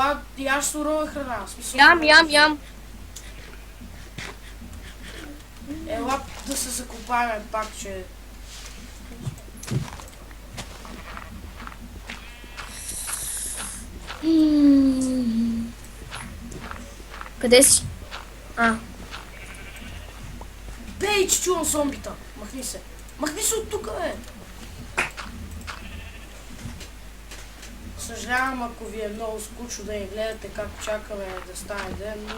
Ела, яш сурова храна. В смисъл, Ям. Ела да се закопаем пак, че... Къде си? Бей, че чувам зомбита. Махни се. Махни се от тук, бе. Съжалявам, ако ви е много скучно да ни гледате как чакаме да стане ден, но...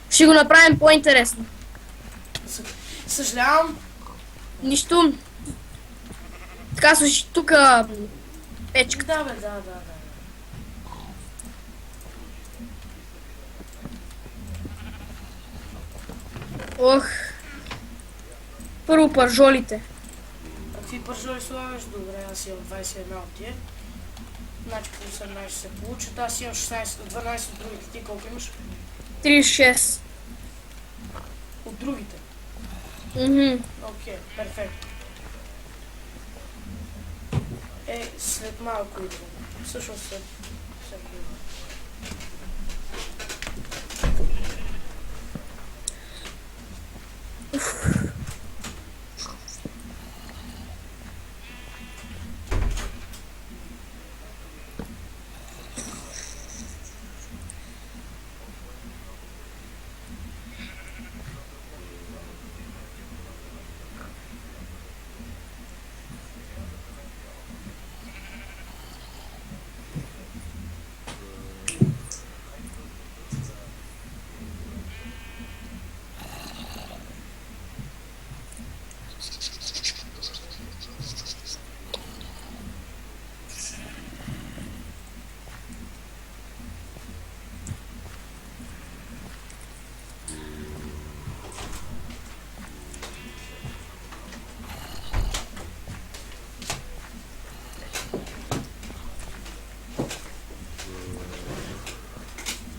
Ще го направим по-интересно. Съжалявам. Нищо. Така слушай, тук печка. Да, бе, да. Ох. Първо пържолите. А какви пържоли слагаш? Добре, аз имам 21 от тия. Значи по 18 се получат. Аз имам 16, 12 от другите. Ти колко имаш? 36. От другите. Окей, перфектно. След малко идвам. Всъщност след идвам.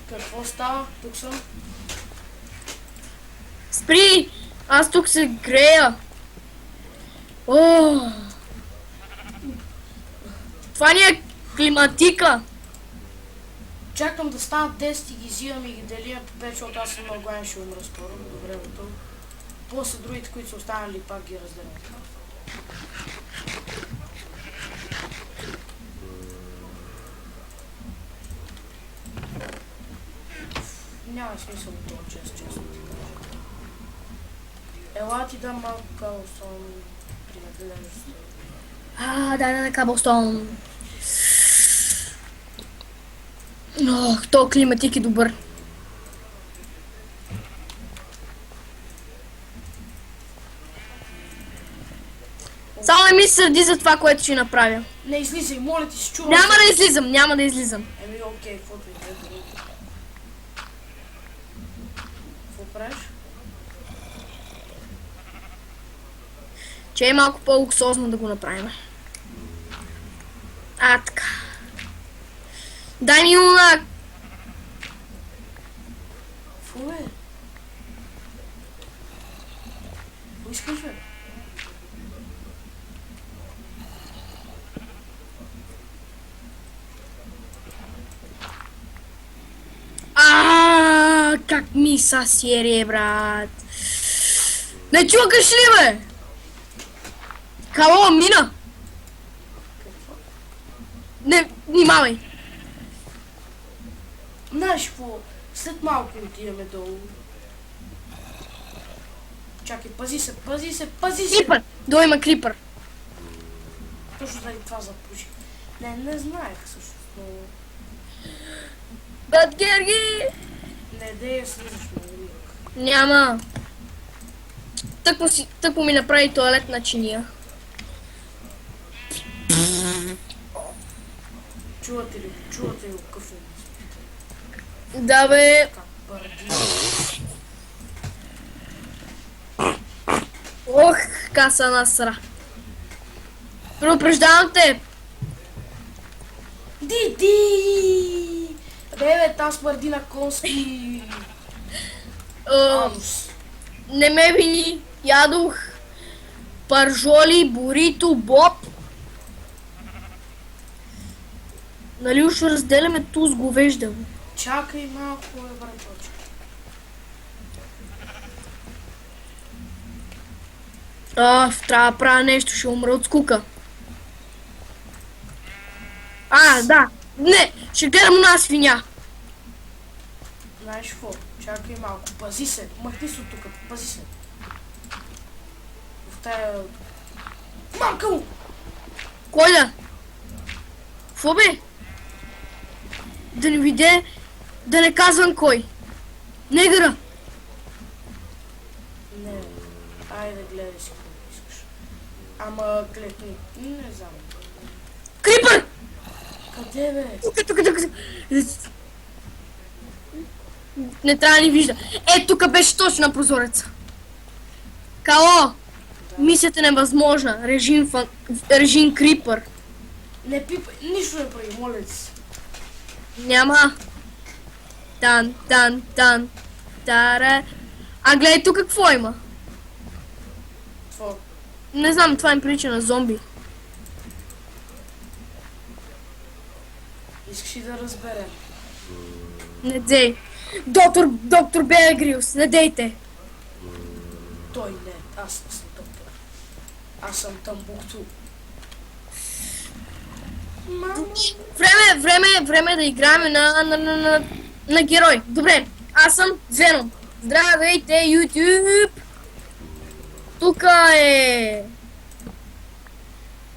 Какво става? Тук съм. Спри! Аз тук се грея. О! Това ни е климатика. Чакам да станат 10 и ги взимам и ги делим по 5, защото аз съм много гладен, ще умра скоро. Добре, готово. После другите, които са останали, пак ги разделям. Няма смисъл от това, честно ти кажа. Ела ти дам малко каблстон принадлежност. Да, каблстон. Ох, то климатик е добър. Само не ми се сърди за това, което ще направя. Не излизай, моля ти се, чувам. Няма да излизам. Еми окей, каквото и да е друго. Какво правиш? Че е малко по-луксозно да го направим. Така. Дай ми лунак! Какво бе? Какво искаш бе? Как ми са серия, брат. Не чукаш ли, бе? Кало, мина! Не, внимавай! Знаеш какво? След малко отиваме долу. Чакай, пази се! Крипър! Долу има крипър. Точно заради това запуших. Не знаех също. Бат Георги! Не, де слизаш много. Няма. Тъкмо ми направи тоалетна чиния. Чувате ли какъв е? Да, бе. Как бърди. Ох, каса насра. Предупреждавам те. Диди! Бе, там смърди на конски. Анус. Не ме вини. Ядох пържоли, бурито, боб. Нали уж разделяме ту с говежда? Бе? Чакай малко, браточе. Трябва да правя нещо, ще умра от скука. Да. Не, ще гледам една свиня. Знаеш какво? Чакай малко. Пази се. Махни се от тук. Пази се. В тая... Мамка му! Кой да? Какво бе? Да не виде, да не казвам кой. Негъра. Не. Айде, гледай си какво искаш. Ама клетни. Не знам. Крипър! Къде бе? Тук. Не трябва да ни вижда. Тук беше точно на прозореца. Кало! Мисията невъзможна. Режим Крипър. Не пипай. Нищо не прави, моля ти се. Няма. Тан. Таре. Гледай тук какво има. Какво? Не знам, това им прилича на зомби. Искаш ли да разберем? Не дей. Доктор Беар Грилс, не дейте. Той не. Аз не съм доктор. Аз съм Тамбукту. Мамо. Време да играем на герой. Добре, аз съм Веном. Здравейте, YouTube! Тука е...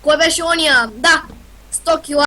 Кой беше ония? Да, 100 кила.